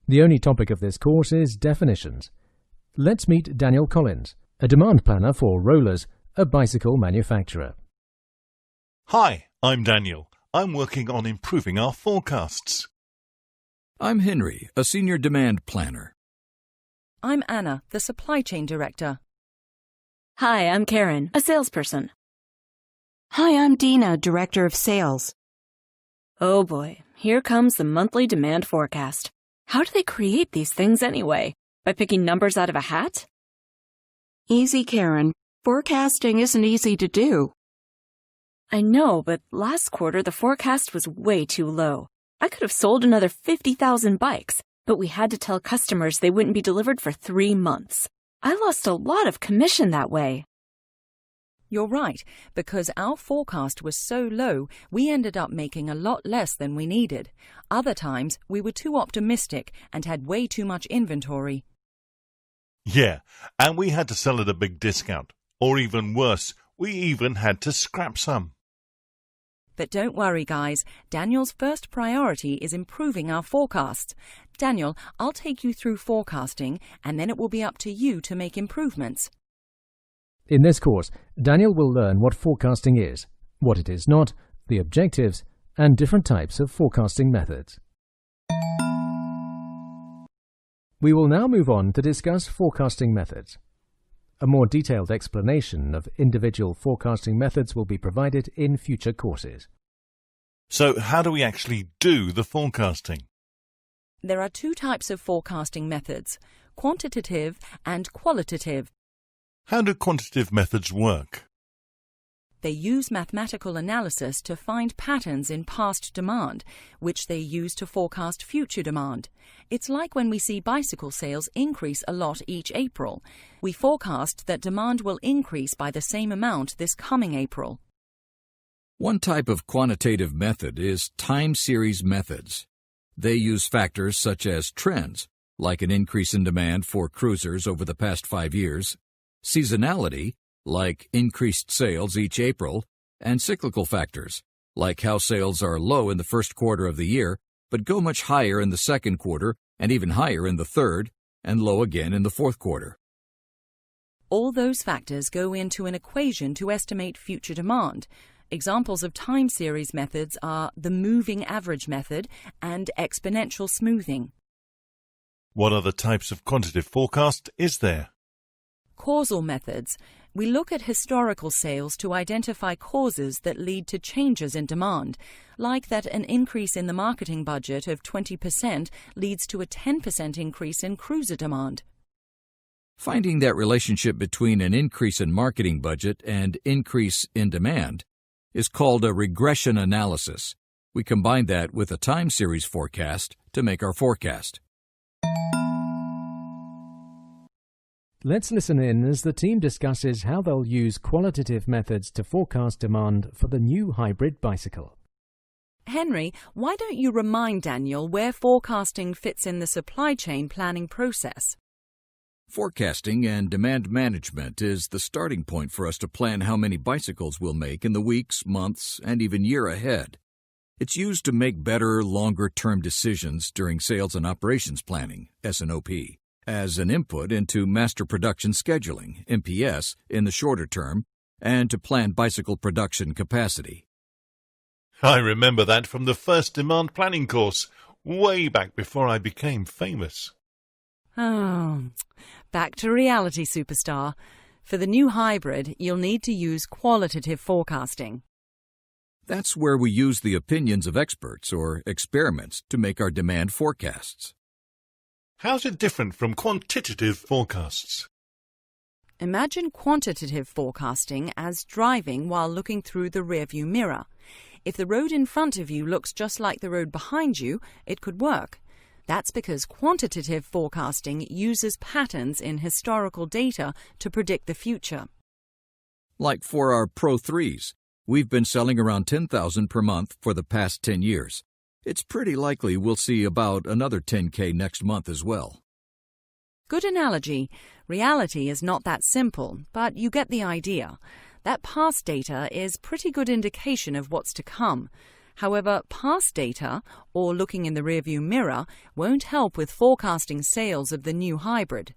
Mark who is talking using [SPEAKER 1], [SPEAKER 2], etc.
[SPEAKER 1] The only topic of this course is definitions. Let's meet Daniel Collins, a demand planner for Rollers, a bicycle manufacturer.
[SPEAKER 2] Hi, I'm Daniel. I'm working on improving our forecasts.
[SPEAKER 3] I'm Henry, a senior demand planner.
[SPEAKER 4] I'm Anna, the supply chain director.
[SPEAKER 5] Hi, I'm Karen, a salesperson.
[SPEAKER 6] Hi, I'm Dina, director of sales.
[SPEAKER 5] Oh boy, here comes the monthly demand forecast. How do they create these things anyway? By picking numbers out of a hat?
[SPEAKER 6] Easy, Karen. Forecasting isn't easy to do.
[SPEAKER 5] I know, but last quarter the forecast was way too low. I could have sold another 50,000 bikes, but we had to tell customers they wouldn't be delivered for 3 months. I lost a lot of commission that way.
[SPEAKER 4] You're right, because our forecast was so low, we ended up making a lot less than we needed. Other times, we were too optimistic and had way too much inventory.
[SPEAKER 2] Yeah, and we had to sell at a big discount. Or even worse, we even had to scrap some.
[SPEAKER 4] But don't worry, guys. Daniel's first priority is improving our forecasts. Daniel, I'll take you through forecasting, and then it will be up to you to make improvements.
[SPEAKER 1] In this course, Daniel will learn what forecasting is, what it is not, the objectives, and different types of forecasting methods. We will now move on to discuss forecasting methods. A more detailed explanation of individual forecasting methods will be provided in future courses.
[SPEAKER 2] So how do we actually do the forecasting?
[SPEAKER 4] There are 2 types of forecasting methods, quantitative and qualitative.
[SPEAKER 2] How do quantitative methods work?
[SPEAKER 4] They use mathematical analysis to find patterns in past demand, which they use to forecast future demand. It's like when we see bicycle sales increase a lot each April. We forecast that demand will increase by the same amount this coming April.
[SPEAKER 3] One type of quantitative method is time series methods. They use factors such as trends, like an increase in demand for cruisers over the past 5 years, seasonality, like increased sales each April, and cyclical factors, like how sales are low in the first quarter of the year, but go much higher in the second quarter and even higher in the third, and low again in the fourth quarter.
[SPEAKER 4] All those factors go into an equation to estimate future demand. Examples of time series methods are the moving average method and exponential smoothing.
[SPEAKER 2] What other types of quantitative forecast is there?
[SPEAKER 4] Causal methods. We look at historical sales to identify causes that lead to changes in demand, like that an increase in the marketing budget of 20% leads to a 10% increase in cruiser demand.
[SPEAKER 3] Finding that relationship between an increase in marketing budget and increase in demand is called a regression analysis. We combine that with a time series forecast to make our forecast.
[SPEAKER 1] Let's listen in as the team discusses how they'll use qualitative methods to forecast demand for the new hybrid bicycle.
[SPEAKER 4] Henry, why don't you remind Daniel where forecasting fits in the supply chain planning process?
[SPEAKER 3] Forecasting and demand management is the starting point for us to plan how many bicycles we'll make in the weeks, months, and even year ahead. It's used to make better, longer-term decisions during sales and operations planning, S&OP, as an input into master production scheduling, MPS, in the shorter term, and to plan bicycle production capacity.
[SPEAKER 2] I remember that from the first demand planning course, way back before I became famous.
[SPEAKER 4] Oh, back to reality, superstar. For the new hybrid, you'll need to use qualitative forecasting.
[SPEAKER 3] That's where we use the opinions of experts or experiments to make our demand forecasts.
[SPEAKER 2] How's it different from quantitative forecasts?
[SPEAKER 4] Imagine quantitative forecasting as driving while looking through the rearview mirror. If the road in front of you looks just like the road behind you, it could work. That's because quantitative forecasting uses patterns in historical data to predict the future.
[SPEAKER 3] Like for our Pro 3s, we've been selling around 10,000 per month for the past 10 years. It's pretty likely we'll see about another 10K next month as well.
[SPEAKER 4] Good analogy. Reality is not that simple, but you get the idea. That past data is pretty good indication of what's to come. However, past data, or looking in the rearview mirror, won't help with forecasting sales of the new hybrid.